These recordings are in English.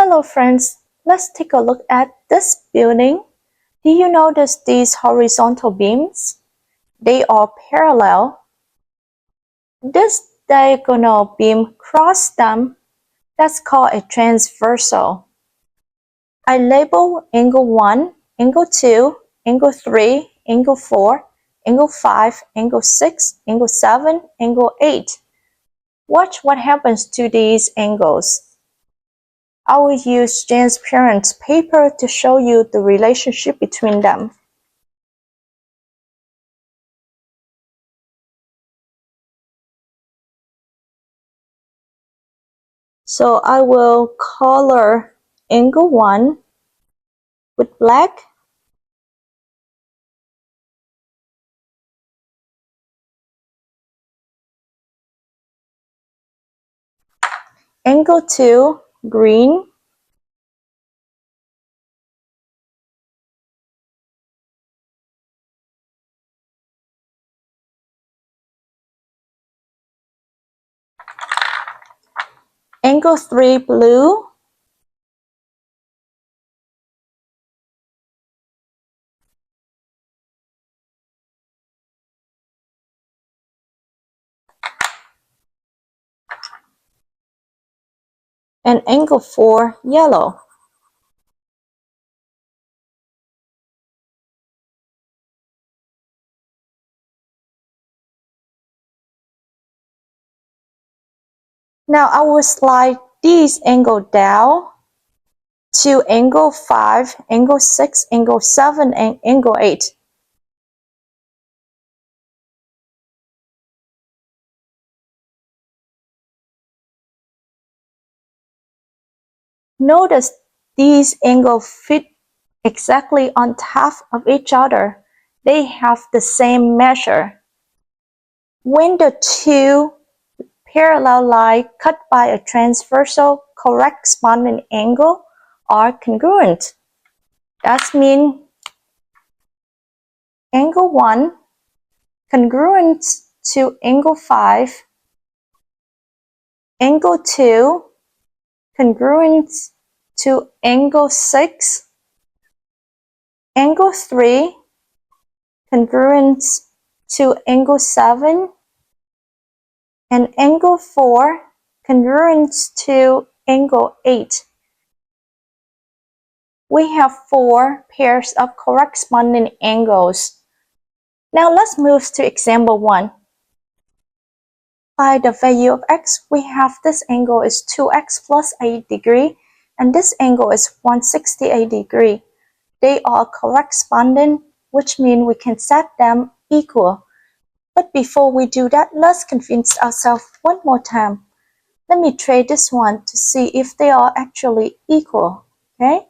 Hello friends, let's take a look at this building. Do you notice these horizontal beams? They are parallel. This diagonal beam crosses them. That's called a transversal. I label angle 1, angle 2, angle 3, angle 4, angle 5, angle 6, angle 7, angle 8. Watch what happens to these angles. I will use transparent paper to show you the relationship between them. So I will color angle 1 with black. Angle 2 green. Angle 3 blue. And angle 4 yellow. Now I will slide these angle down to angle 5, angle 6, angle 7, and angle 8. Notice these angles fit exactly on top of each other. They have the same measure. When the two parallel lines cut by a transversal corresponding angle are congruent. That means angle 1 congruent to angle 5, angle 2 congruent to angle 6, angle 3 congruent to angle 7, and angle 4 congruent to angle 8. We have 4 pairs of corresponding angles. Now let's move to example 1. By the value of x, we have this angle is 2x plus 8 degree, and this angle is 168 degree. They are corresponding, which means we can set them equal. But before we do that, let's convince ourselves one more time. Let me try this one to see if they are actually equal. Okay?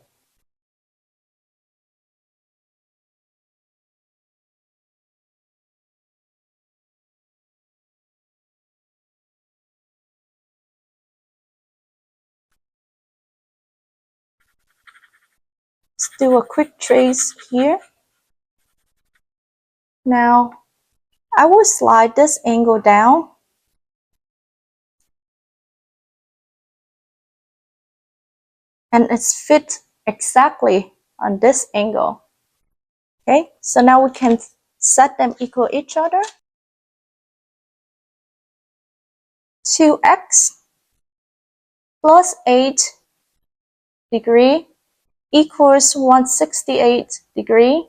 Let's do a quick trace here. Now, I will slide this angle down. And it's fit exactly on this angle. Okay, so now we can set them equal each other. 2x plus 8 degree equals 168 degree.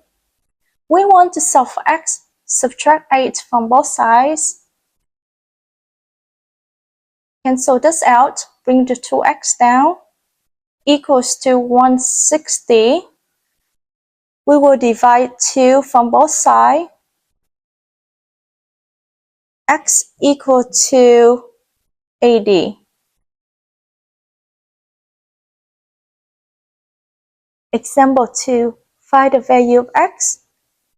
We want to solve for x, subtract 8 from both sides. Cancel this out, bring the 2x down, equals to 160. We will divide 2 from both sides. X equal to 80. Example 2. Find the value of x.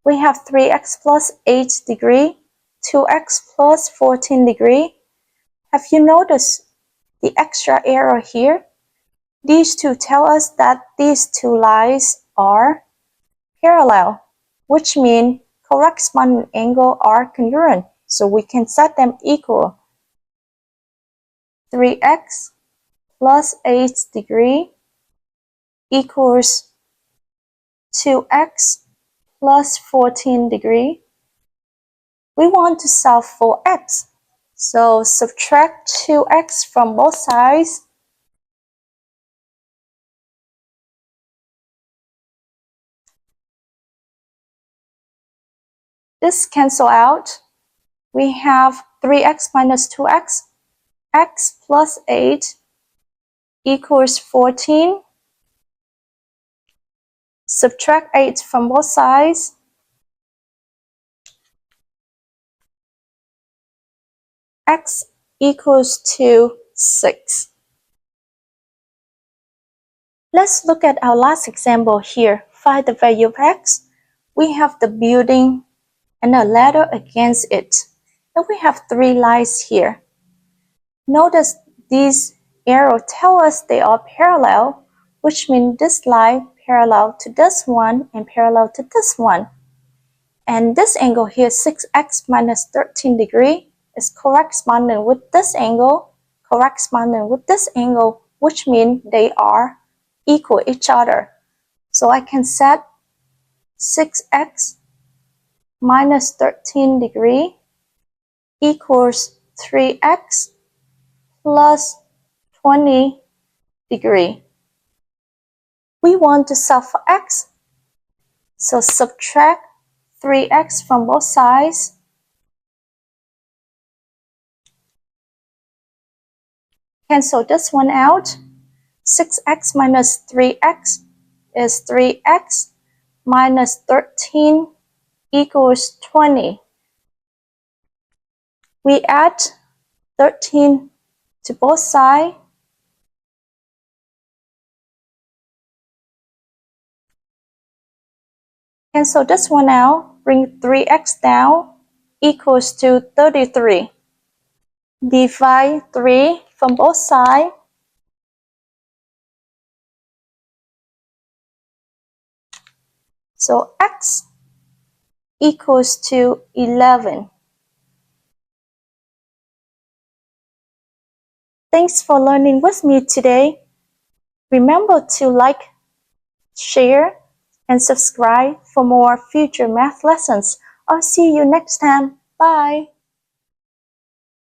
We have 3x plus 8 degree, 2x plus 14 degree. Have you noticed the extra arrow here? These two tell us that these two lines are parallel, which means corresponding angles are congruent, so we can set them equal. 3x plus 8 degree equals 2x plus 14 degree. We want to solve for x. So subtract 2x from both sides. This cancel out. We have 3x minus 2x. X plus 8 equals 14. Subtract 8 from both sides. X equals to 6. Let's look at our last example here. Find the value of x. We have the building and a ladder against it. And we have 3 lines here. Notice these arrows tell us they are parallel, which means this line parallel to this one and parallel to this one. And this angle here, 6x minus 13 degree, is corresponding with this angle, which means they are equal each other. So I can set 6x minus 13 degree equals 3x plus 20 degree. We want to solve for x, so subtract 3x from both sides. Cancel this one out. 6x minus 3x is 3x minus 13 equals 20. We add 13 to both sides. Cancel this one out, bring 3x down, equals to 33. Divide 3 from both sides. So x equals to 11. Thanks for learning with me today. Remember to like, share, and subscribe for more future math lessons. I'll see you next time. Bye.